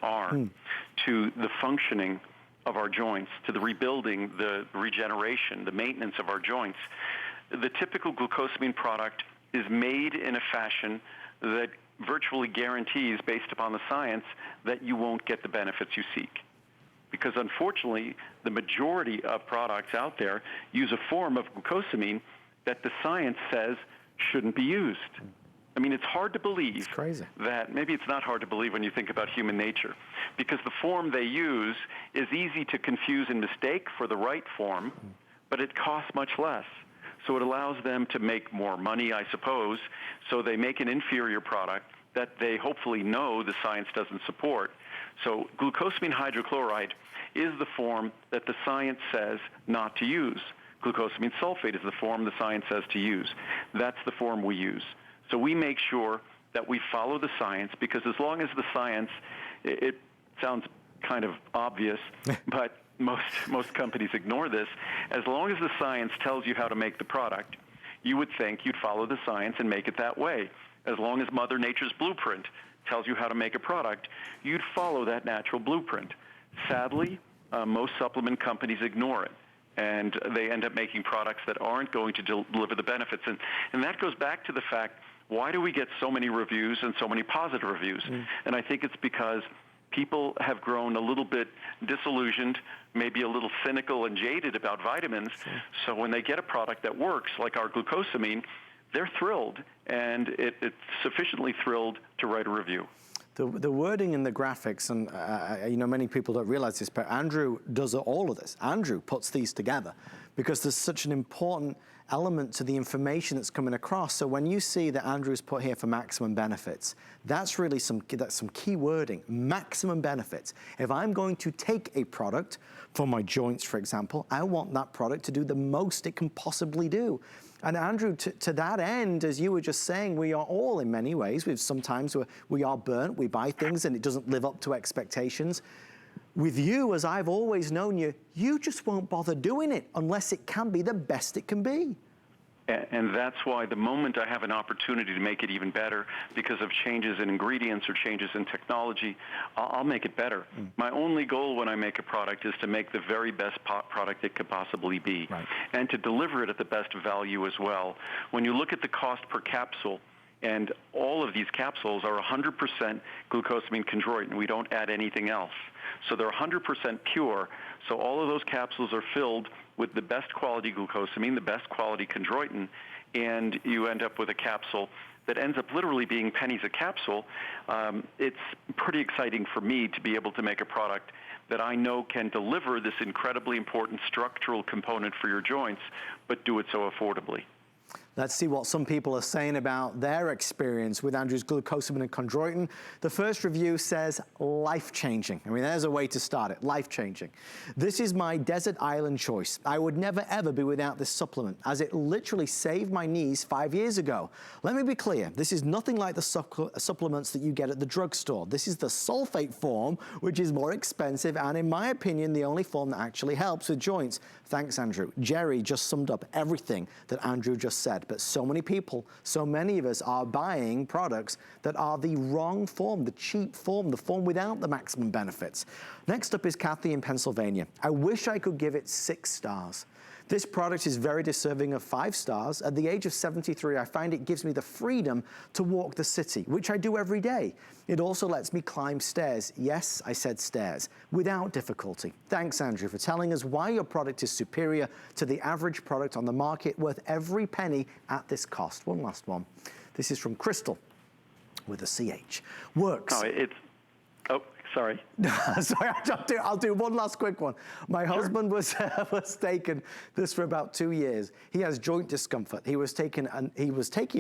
are to the functioning of our joints, to the rebuilding, the regeneration, the maintenance of our joints. The typical glucosamine product is made in a fashion that virtually guarantees, based upon the science, that you won't get the benefits you seek. Because unfortunately, the majority of products out there use a form of glucosamine that the science says shouldn't be used. I mean, it's hard to believe that, maybe it's not hard to believe when you think about human nature, because the form they use is easy to confuse and mistake for the right form, but it costs much less. So it allows them to make more money, I suppose, so they make an inferior product that they hopefully know the science doesn't support. So glucosamine hydrochloride is the form that the science says not to use. Glucosamine sulfate is the form the science says to use. That's the form we use. So we make sure that we follow the science, because as long as the science, it sounds kind of obvious, but most companies ignore this. As long as the science tells you how to make the product, you would think you'd follow the science and make it that way. As long as Mother Nature's blueprint tells you how to make a product, you'd follow that natural blueprint. Sadly, most supplement companies ignore it, and they end up making products that aren't going to deliver the benefits. And that goes back to the fact, why do we get so many reviews and so many positive reviews? And I think it's because people have grown a little bit disillusioned, maybe a little cynical and jaded about vitamins. So when they get a product that works, like our glucosamine, they're thrilled, and it's sufficiently thrilled to write a review. The wording in the graphics, and you know, many people don't realize this, but Andrew does all of this. Andrew puts these together because there's such an important element to the information that's coming across. So when you see that Andrew's put here for maximum benefits, that's really some key wording, maximum benefits. If I'm going to take a product for my joints, for example, I want that product to do the most it can possibly do. And Andrew, to that end, as you were just saying, we are all in many ways, sometimes we are burnt, we buy things and it doesn't live up to expectations. With you, as I've always known you, you just won't bother doing it unless it can be the best it can be. And that's why the moment I have an opportunity to make it even better because of changes in ingredients or changes in technology, I'll make it better. My only goal when I make a product is to make the very best product it could possibly be, and to deliver it at the best value as well. When you look at the cost per capsule, and all of these capsules are 100% glucosamine chondroitin. We don't add anything else. So they're 100% pure. So all of those capsules are filled with the best quality glucosamine, the best quality chondroitin, and you end up with a capsule that ends up literally being pennies a capsule. It's pretty exciting for me to be able to make a product that I know can deliver this incredibly important structural component for your joints, but do it so affordably. Let's see what some people are saying about their experience with Andrew's Glucosamine and Chondroitin. The first review says, life-changing. I mean, there's a way to start it, life-changing. This is my desert island choice. I would never, ever be without this supplement, as it literally saved my knees 5 years ago. Let me be clear, this is nothing like the supplements that you get at the drugstore. This is the sulfate form, which is more expensive, and in my opinion, the only form that actually helps with joints. Thanks, Andrew. Jerry just summed up everything that Andrew just said. But so many people, so many of us are buying products that are the wrong form, the cheap form, the form without the maximum benefits. Next up is Kathy in Pennsylvania. I wish I could give it 6 stars. This product is very deserving of 5 stars. At the age of 73, I find it gives me the freedom to walk the city, which I do every day. It also lets me climb stairs. Yes, I said stairs, without difficulty. Thanks, Andrew, for telling us why your product is superior to the average product on the market, worth every penny at this cost. One last one. This is from Crystal with a CH. Works. Sorry. Sorry, I'll do one last quick one. My husband was taking this for about 2 years. He has joint discomfort. He was taking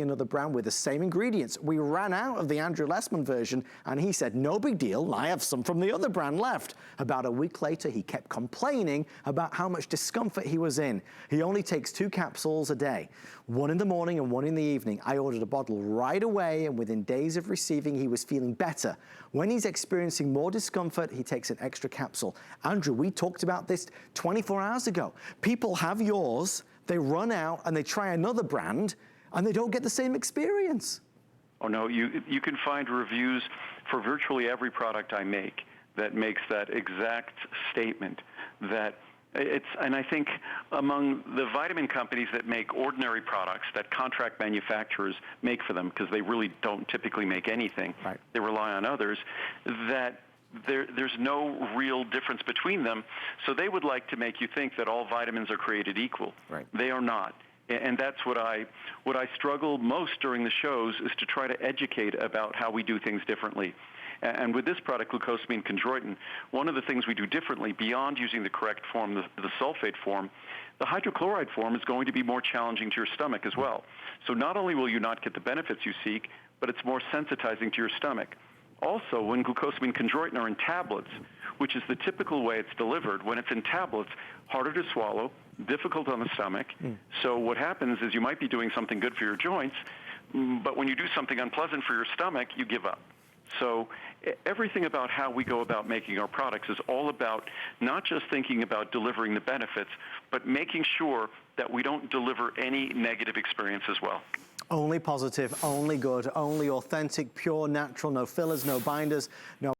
another brand with the same ingredients. We ran out of the Andrew Lessman version, and he said, no big deal, I have some from the other brand left. About a week later, he kept complaining about how much discomfort he was in. He only takes 2 capsules a day, 1 in the morning and 1 in the evening. I ordered a bottle right away, and within days of receiving, he was feeling better. When he's experiencing more discomfort, he takes an extra capsule. Andrew, we talked about this 24 hours ago. People have yours, they run out and they try another brand and they don't get the same experience. Oh no, you can find reviews for virtually every product I make. that makes that exact statement, that and I think among the vitamin companies that make ordinary products that contract manufacturers make for them, because they really don't typically make anything, right. They rely on others, that there's no real difference between them. So they would like to make you think that all vitamins are created equal. Right. They are not. And that's what I struggle most during the shows, is to try to educate about how we do things differently. And with this product, Glucosamine Chondroitin, one of the things we do differently, beyond using the correct form, the sulfate form, the hydrochloride form is going to be more challenging to your stomach as well. So not only will you not get the benefits you seek, but it's more sensitizing to your stomach. Also, when Glucosamine Chondroitin are in tablets, which is the typical way it's delivered, when it's in tablets, harder to swallow, difficult on the stomach. So what happens is you might be doing something good for your joints, but when you do something unpleasant for your stomach, you give up. So everything about how we go about making our products is all about not just thinking about delivering the benefits, but making sure that we don't deliver any negative experience as well. Only positive, only good, only authentic, pure, natural, no fillers, no binders, no